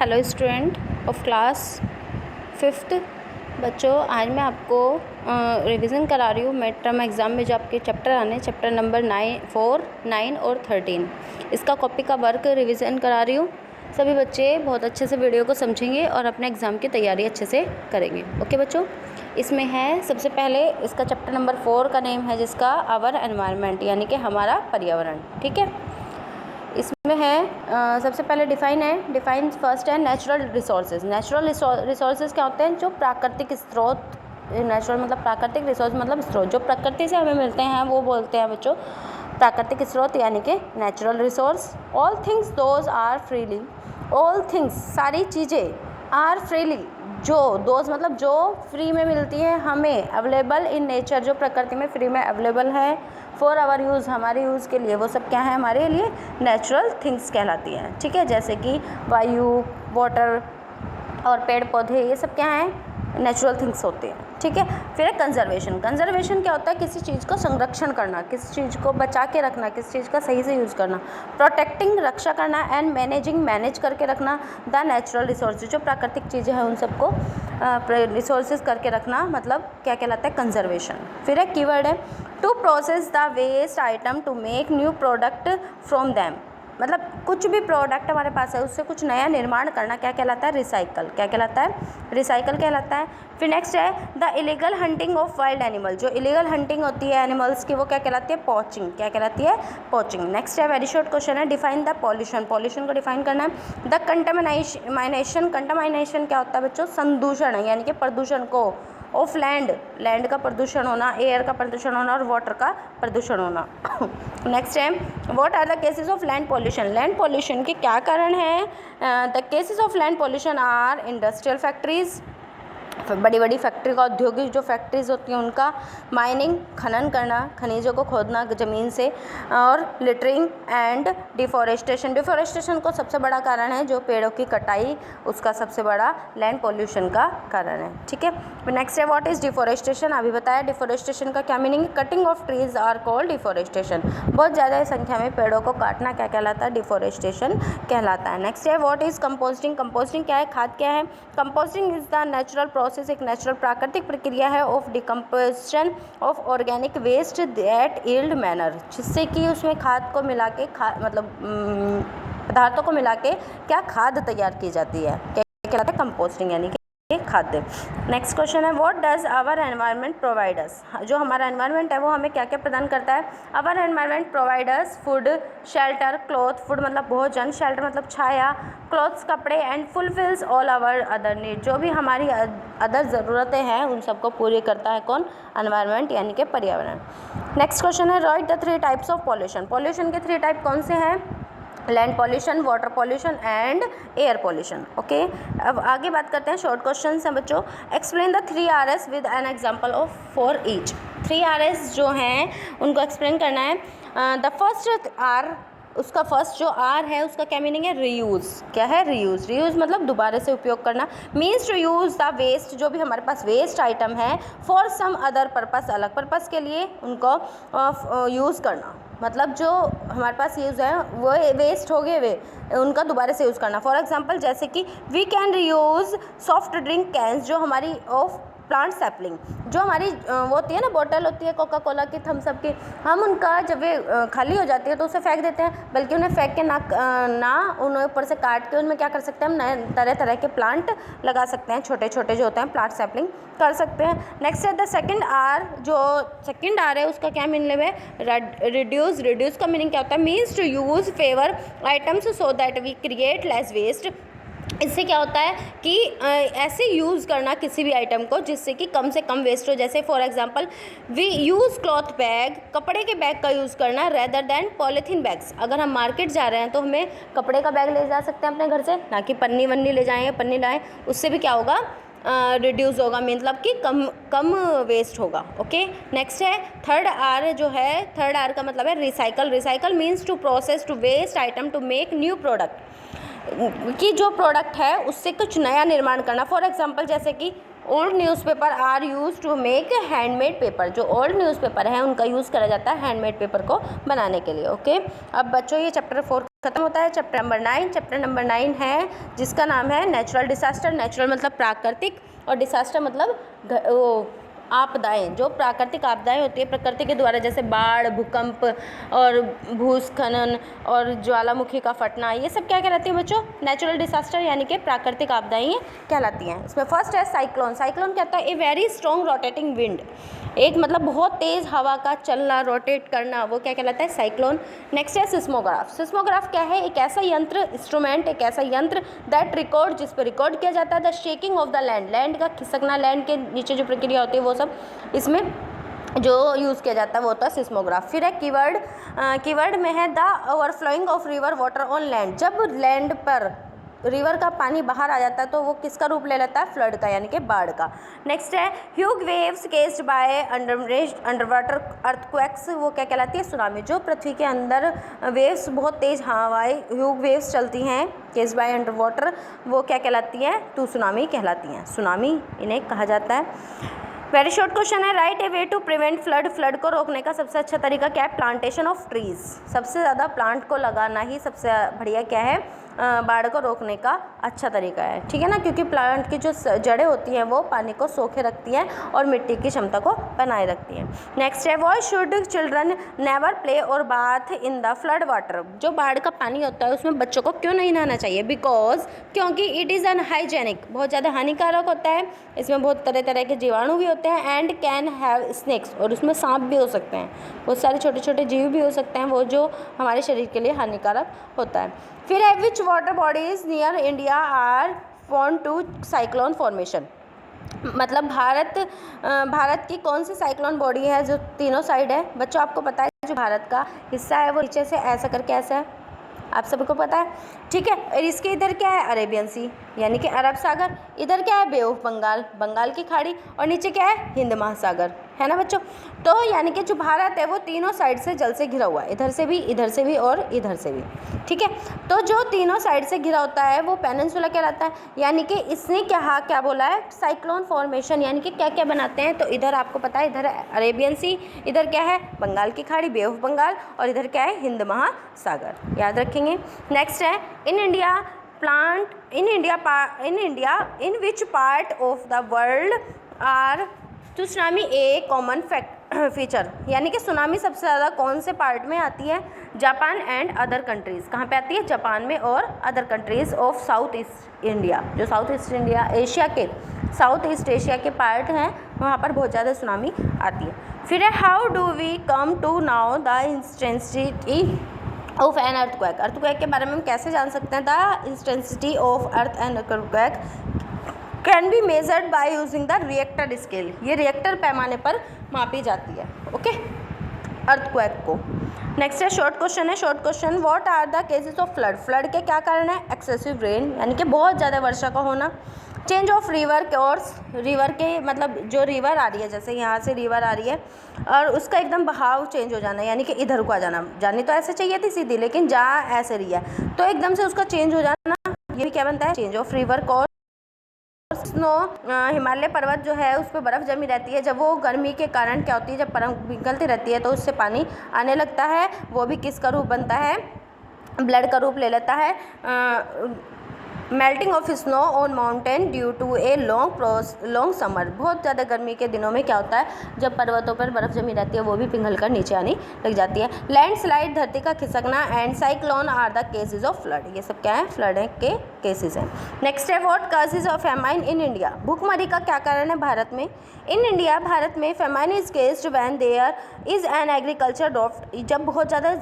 Hello student of class 5th। बच्चों, आज मैं आपको रिवीजन करा रही हूँ मिड टर्म एग्ज़ाम में जो आपके चैप्टर आने, चैप्टर नंबर 4, 9 और 13। इसका कॉपी का वर्क रिवीजन करा रही हूँ। सभी बच्चे बहुत अच्छे से वीडियो को समझेंगे और अपने एग्ज़ाम की तैयारी अच्छे से करेंगे। ओके बच्चों, इसमें है सबसे पहले इसका चैप्टर नंबर 4 का नेम है जिसका आवर एनवायरनमेंट, यानी कि हमारा पर्यावरण। ठीक है, इसमें है सबसे पहले डिफाइन फर्स्ट है नेचुरल रिसोर्सेज। नेचुरल रिसोर्सेज क्या होते हैं? जो प्राकृतिक स्रोत। नेचुरल मतलब प्राकृतिक, रिसोर्स मतलब स्रोत जो प्रकृति से हमें मिलते हैं वो बोलते हैं बच्चों प्राकृतिक स्रोत, यानी कि natural resource. All things those are freely, all things सारी चीज़ें, आर फ्रीली जो, दोज मतलब जो फ्री में मिलती है हमें, अवेलेबल इन नेचर जो प्रकृति में फ्री में अवेलेबल है, फॉर आवर यूज़ हमारे यूज़ के लिए, वो सब क्या है? हमारे लिए नेचुरल थिंग्स कहलाती हैं। ठीक है, जैसे कि वायु, वाटर और पेड़ पौधे, ये सब क्या हैं? नेचुरल थिंग्स होते हैं। ठीक है, फिर है कंजर्वेशन। कंजर्वेशन क्या होता है? किसी चीज़ को संरक्षण करना, किसी चीज़ को बचा के रखना, किसी चीज़ का सही से यूज़ करना। प्रोटेक्टिंग रक्षा करना, एंड मैनेजिंग मैनेज करके रखना द नेचुरल रिसोर्सेज जो प्राकृतिक चीज़ें हैं उन सबको रिसोर्सेज करके रखना, मतलब क्या कहलाता है? कंजर्वेशन। फिर एक कीवर्ड है to process the waste item to make new product from them, मतलब कुछ भी प्रोडक्ट हमारे पास है उससे कुछ नया निर्माण करना, क्या कहलाता है? रिसाइकल। क्या कहलाता है? रिसाइकल कहलाता है। फिर नेक्स्ट है the illegal hunting of wild animal. जो इलीगल हंटिंग होती है एनिमल्स की वो क्या कहलाती है? पॉचिंग। क्या कहलाती है? पॉचिंग। नेक्स्ट है वेरी शॉर्ट क्वेश्चन है डिफाइन द पॉल्यूशन। पॉल्यूशन को डिफाइन करना है। The contamination. कंटामिनेशन क्या होता है बच्चों? संदूषण, यानी कि प्रदूषण को, ऑफ लैंड, लैंड का प्रदूषण होना, एयर का प्रदूषण होना और वाटर का प्रदूषण होना। नेक्स्ट है what are the cases of land pollution. Land pollution के क्या कारण हैं? The cases of land pollution are industrial factories, बड़ी बड़ी फैक्ट्री का, औद्योगिक जो फैक्ट्रीज होती हैं उनका, माइनिंग खनन करना, खनिजों को खोदना ज़मीन से, और लिटरिंग एंड डिफॉरेस्टेशन। डिफॉरेस्टेशन को सबसे बड़ा कारण है जो पेड़ों की कटाई, उसका सबसे बड़ा लैंड पॉल्यूशन का कारण है। ठीक है, नेक्स्ट है व्हाट इज़ डिफॉरेस्टेशन। अभी बताया डिफॉरेस्टेशन का क्या मीनिंग है? Cutting of trees are called deforestation. बहुत ज़्यादा संख्या में पेड़ों को काटना क्या कहलाता है? डिफॉरेस्टेशन कहलाता है। नेक्स्ट है व्हाट इज़ कंपोस्टिंग। कंपोस्टिंग क्या है? खाद क्या है? Composting is the natural process, एक नेचुरल प्राकृतिक प्रक्रिया है of decomposition of organic waste that yield manure, जिससे कि उसमें खाद को मिला के मतलब पदार्थों को मिला के क्या खाद तैयार की जाती है, क्या कहलाता है? कंपोस्टिंग, यानी कि खाद्य। नेक्स्ट क्वेश्चन है what does our environment provide us. जो हमारा एनवायरनमेंट है वो हमें क्या क्या प्रदान करता है? Our environment provide us food, shelter, cloth, food मतलब भोजन, शेल्टर मतलब छाया, क्लॉथ्स कपड़े, and fulfils all our other need. जो भी हमारी अदर ज़रूरतें हैं उन सबको पूरी करता है कौन? एनवायरनमेंट, यानी कि पर्यावरण। नेक्स्ट क्वेश्चन है right the 3 types of pollution. Pollution के 3 टाइप कौन से हैं? Land pollution, water pollution and air pollution. Okay, अब आगे बात करते हैं, शॉर्ट क्वेश्चन हैं बच्चों। Explain the 3 Rs with an example of for each. 3 Rs जो हैं उनको एक्सप्लेन करना है। द फर्स्ट आर, उसका फर्स्ट जो आर है उसका क्या मीनिंग है? रीयूज़। क्या है? रीयूज़। रीयूज़ मतलब दोबारा से उपयोग करना, means to use the waste, जो भी हमारे पास वेस्ट आइटम है, फॉर सम अदर पर्पस, अलग पर्पस के लिए उनको यूज़ करना, मतलब जो हमारे पास यूज़ है वो वेस्ट हो गए वे उनका दोबारा से यूज़ करना। फॉर एग्जांपल जैसे कि we can reuse soft drink cans, जो हमारी ऑफ प्लांट सैपलिंग, जो हमारी वो होती है ना, बोतल होती है कोका कोला की, थम्स अप की, हम उनका जब वे खाली हो जाती है तो उसे फेंक देते हैं, बल्कि उन्हें फेंक के ना उन्हें ऊपर से काट के उनमें क्या कर सकते हैं? हम नए तरह तरह के प्लांट लगा सकते हैं, छोटे छोटे जो होते हैं, प्लांट सैपलिंग कर सकते हैं। नेक्स्ट है द सेकंड आर। जो सेकंड आर है उसका क्या मीनिंग है? रिड्यूस। रिड्यूस का मीनिंग क्या होता है? Means to use favour items so that we create less waste. इससे क्या होता है कि ऐसे यूज़ करना किसी भी आइटम को जिससे कि कम से कम वेस्ट हो। जैसे for example we use cloth bag, कपड़े के बैग का यूज़ करना, रेदर दैन पॉलीथीन बैग्स। अगर हम मार्केट जा रहे हैं तो हमें कपड़े का बैग ले जा सकते हैं अपने घर से, ना कि पन्नी वन्नी ले जाएँ, पन्नी लाएँ, उससे भी क्या होगा? रिड्यूस होगा, मतलब कि कम वेस्ट होगा। ओके, नेक्स्ट है थर्ड आर जो है, थर्ड आर का मतलब है recycle. Recycle means to process to waste item to make new product, कि जो प्रोडक्ट है उससे कुछ नया निर्माण करना। फॉर एग्जांपल जैसे कि old newspaper are use to make handmade paper, जो ओल्ड न्यूज़पेपर है उनका यूज़ करा जाता है हैंडमेड पेपर को बनाने के लिए। ओके, अब बच्चों ये चैप्टर 4 खत्म होता है। चैप्टर नंबर 9, चैप्टर नंबर 9 है जिसका नाम है नेचुरल डिसास्टर। नेचुरल मतलब प्राकृतिक और डिसास्टर मतलब आपदाएं, जो प्राकृतिक आपदाएं होती है प्रकृति के द्वारा, जैसे बाढ़, भूकंप और भूस्खलन और ज्वालामुखी का फटना, ये सब क्या कहलाती है बच्चों? नेचुरल डिसास्टर यानी कि प्राकृतिक आपदाएं ये कहलाती हैं। इसमें फर्स्ट है साइक्लोन। साइक्लोन क्या होता है? A very strong rotating wind, एक मतलब बहुत तेज़ हवा का चलना, रोटेट करना, वो क्या कहलाता है? साइक्लोन। नेक्स्ट है सिस्मोग्राफ। सिस्मोग्राफ क्या है? एक ऐसा यंत्र, इंस्ट्रूमेंट, एक ऐसा यंत्र दैट रिकॉर्ड, जिस पर रिकॉर्ड किया जाता है the shaking of the land, land का खिसकना, लैंड के नीचे जो प्रक्रिया होती है वो सब इसमें जो यूज़ किया जाता है वो होता है सिस्मोग्राफ। फिर है कीवर्ड। कीवर्ड में है the overflowing of river water on land, जब लैंड पर रिवर का पानी बाहर आ जाता है तो वो किसका रूप ले लेता है? फ्लड का, यानी कि बाढ़ का। नेक्स्ट है Hugh waves केस्ड by under water earthquakes, वो क्या कहलाती है? सुनामी। जो पृथ्वी के अंदर वेव्स, बहुत तेज़ हवाएं, ह्यूग वेव्स चलती हैं केस्ड बाय अंडर वाटर, वो क्या कहलाती है? तो सुनामी कहलाती हैं। सुनामी इन्हें कहा जाता है। वेरी शॉर्ट क्वेश्चन है, write a way to prevent flood. Flood को रोकने का सबसे अच्छा तरीका क्या है? Plantation of trees. सबसे ज़्यादा प्लांट को लगाना ही सबसे बढ़िया क्या है? बाढ़ को रोकने का अच्छा तरीका है, ठीक है ना, क्योंकि प्लांट की जो जड़ें होती हैं वो पानी को सोखे रखती हैं और मिट्टी की क्षमता को बनाए रखती हैं। नेक्स्ट है why should children never play or bath in the flood water. जो बाढ़ का पानी होता है उसमें बच्चों को क्यों नहीं नहाना चाहिए? बिकॉज, क्योंकि इट इज़ अनहाइजेनिक, बहुत ज़्यादा हानिकारक होता है, इसमें बहुत तरह तरह के जीवाणु भी होते हैं, एंड कैन हैव स्नेक्स, और उसमें सांप भी हो सकते हैं, बहुत सारे छोटे छोटे जीव भी हो सकते हैं, वो जो हमारे शरीर के लिए हानिकारक होता है। फिर है which water bodies near India are prone to cyclone formation, मतलब भारत की कौन सी साइक्लोन बॉडी है जो तीनों साइड है? बच्चों आपको पता है जो भारत का हिस्सा है वो नीचे से ऐसा करके ऐसा है, आप सबको पता है, ठीक है। और इसके इधर क्या है? अरेबियन सी यानी कि अरब सागर, इधर क्या है? बे ऑफ बंगाल, बंगाल की खाड़ी, और नीचे क्या है? हिंद महासागर, है ना बच्चों। तो यानी कि जो भारत है वो तीनों साइड से जल से घिरा हुआ है, इधर से भी और इधर से भी, ठीक है। तो जो तीनों साइड से घिरा होता है वो पेनिनसुला कहलाता है, यानी कि इसने क्या बोला है? साइक्लोन फॉर्मेशन, यानी कि क्या क्या बनाते हैं? तो इधर आपको पता है, इधर अरेबियन सी, इधर क्या है? बंगाल की खाड़ी, बे ऑफ बंगाल, और इधर क्या है? हिंद महासागर, याद रखेंगे। नेक्स्ट है in India in which part of the world are tsunami A common feature, यानी कि सुनामी सबसे ज़्यादा कौन से पार्ट में आती है? Japan and other countries. कहाँ पे आती है? जापान में और other countries of south east India, जो साउथ ईस्ट एशिया के पार्ट हैं वहाँ पर बहुत ज़्यादा सुनामी आती है। फिर है how do we come to know the intensity of an earthquake. Earthquake के बारे में हम कैसे जान सकते हैं? The intensity of earth and earthquake can be measured by using the Richter scale. ये रिएक्टर पैमाने पर मापी जाती है, ओके, अर्थक्वेक को। नेक्स्ट है शॉर्ट क्वेश्चन है, short question, what are the cases of flood. Flood के क्या कारण है? एक्सेसिव रेन यानी कि बहुत ज़्यादा वर्षा का होना, change of river course, river के मतलब जो रिवर आ रही है, जैसे यहाँ से रिवर आ रही है और उसका एकदम बहाव चेंज हो जाना, यानी कि इधर को आ जाना, जानी तो ऐसे चाहिए थी सीधी, लेकिन जा ऐसे रही है तो एकदम से उसका चेंज हो जाना, ये भी क्या बनता है? Change of river course. Snow, Himalaya पर्वत जो है उस पर बर्फ़ जमी रहती है, जब वो गर्मी के कारण क्या होती है, जब बर्फ़ पिघलती रहती है तो उससे पानी आने लगता है, वो भी किसका रूप बनता है? ब्लड का रूप ले लेता है। Melting of snow on mountain due to a long summer, बहुत ज़्यादा गर्मी के दिनों में क्या होता है, जब पर्वतों पर बर्फ़ जमी रहती है वो भी पिघल कर नीचे आने लग जाती है। लैंडस्लाइड, धरती का खिसकना, and cyclone are the cases of flood, ये सब क्या है? फ्लड के केसेस हैं। नेक्स्ट है what causes of famine in India. भूखमरी का क्या कारण है भारत में? इन इंडिया, भारत में famine is caused when there is an agriculture draft, जब बहुत ज़्यादा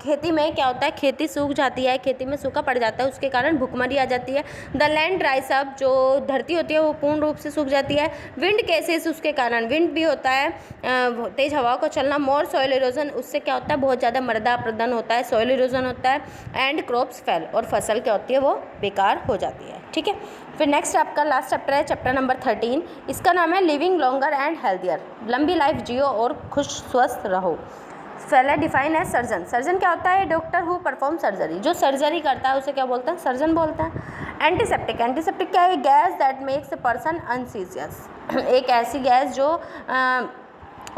खेती में क्या होता है? खेती सूख जाती है, खेती में सूखा पड़ जाता है, उसके कारण भूखमरी आ जाती है। द लैंड ड्राइज अप, जो धरती होती है वो पूर्ण रूप से सूख जाती है। विंड केसेस, उसके कारण विंड भी होता है, तेज हवाओं का चलना। मोर सॉइल इरोजन, उससे क्या होता है? बहुत ज़्यादा मृदा अपरदन होता है, सॉइल इरोजन होता है। एंड क्रॉप्स फेल, और फसल क्या होती है? वो बेकार हो जाती है, ठीक है। फिर नेक्स्ट आपका लास्ट चैप्टर है, चैप्टर नंबर 13, इसका नाम है लिविंग लॉन्गर एंड हेल्थियर, लंबी लाइफ जियो और खुश स्वस्थ रहो। पहले डिफाइन है सर्जन। सर्जन क्या होता है? डॉक्टर हु परफॉर्म सर्जरी, जो सर्जरी करता है उसे क्या बोलते हैं? सर्जन बोलते हैं। एंटीसेप्टिक, एंटीसेप्टिक क्या है? Gas that makes a person unconscious, एक ऐसी गैस जो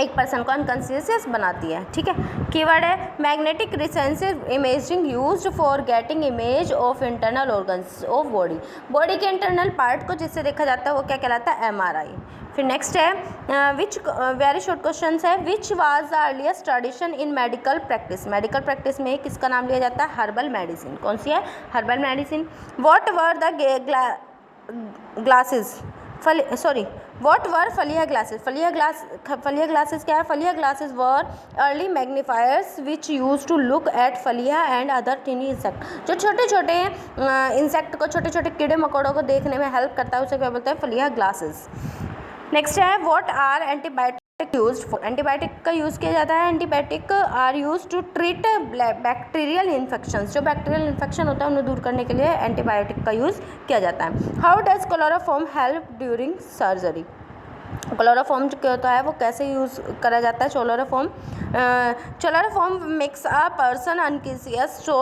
एक पर्सन को अनकॉन्शियस बनाती है, ठीक है। कीवर्ड है magnetic resonance imaging used for getting image of internal organs of body, body के इंटरनल पार्ट को जिससे देखा जाता है वो क्या कहलाता है? MRI। फिर नेक्स्ट है विच, वेरी शॉर्ट क्वेश्चन है, which was the earliest tradition in medical practice, medical practice में किसका नाम लिया जाता है? Herbal medicine. कौन सी है? Herbal medicine. What were the glasses, what were flea glasses, flea glasses क्या है? Flea glasses were early magnifiers which use to look at flea and other tiny insect, जो छोटे छोटे इंसेक्ट को, छोटे छोटे कीड़े मकोड़ों को देखने में हेल्प करता है, उसे क्या बोलते हैं? फलिया ग्लासेस। नेक्स्ट है what are antibiotic used for, antibiotic का यूज़ किया जाता है, antibiotic are use to treat bacterial infections, जो बैक्टीरियल इन्फेक्शन होता है उन्हें दूर करने के लिए एंटीबायोटिक का यूज़ किया जाता है। How does chloroform help during surgery, chloroform जो क्या होता है वो कैसे यूज़ करा जाता है? Chloroform makes a person unconscious so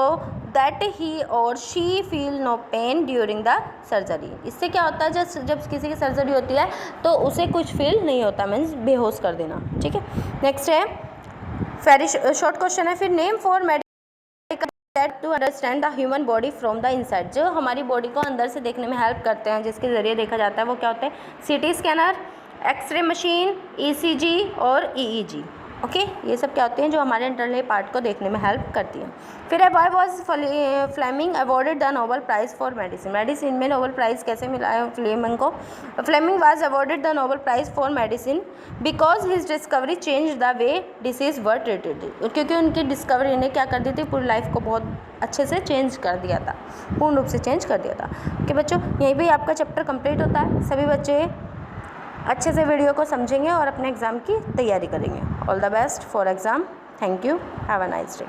that he or she feel no pain during the surgery, इससे क्या होता है? जब किसी की सर्जरी होती है तो उसे कुछ फील नहीं होता, मीन्स बेहोश कर देना, ठीक है। नेक्स्ट है वेरी शॉर्ट क्वेश्चन है फिर, name for medical that to understand the human body from the inside, जो हमारी बॉडी को अंदर से देखने में हेल्प करते हैं, जिसके ज़रिए देखा जाता है वो क्या होते हैं? CT scanner, X-ray machine, ECG और EEG, ओके। ये सब क्या होते हैं? जो हमारे इंटरनल पार्ट को देखने में हेल्प करती हैं। फिर है why was Fleming awarded the Nobel prize for medicine, medicine में नोबेल प्राइज़ कैसे मिला है फ्लेमिंग को? Fleming was awarded the Nobel prize for medicine because his discovery change the way disease were treated, क्योंकि उनकी डिस्कवरी ने क्या कर दी थी? पूरी लाइफ को बहुत अच्छे से चेंज कर दिया था, पूर्ण रूप से चेंज कर दिया था। कि बच्चों यहीं पर आपका चैप्टर कंप्लीट होता है। सभी बच्चे अच्छे से वीडियो को समझेंगे और अपने एग्ज़ाम की तैयारी करेंगे। All the best for exam. Thank you. Have a nice day.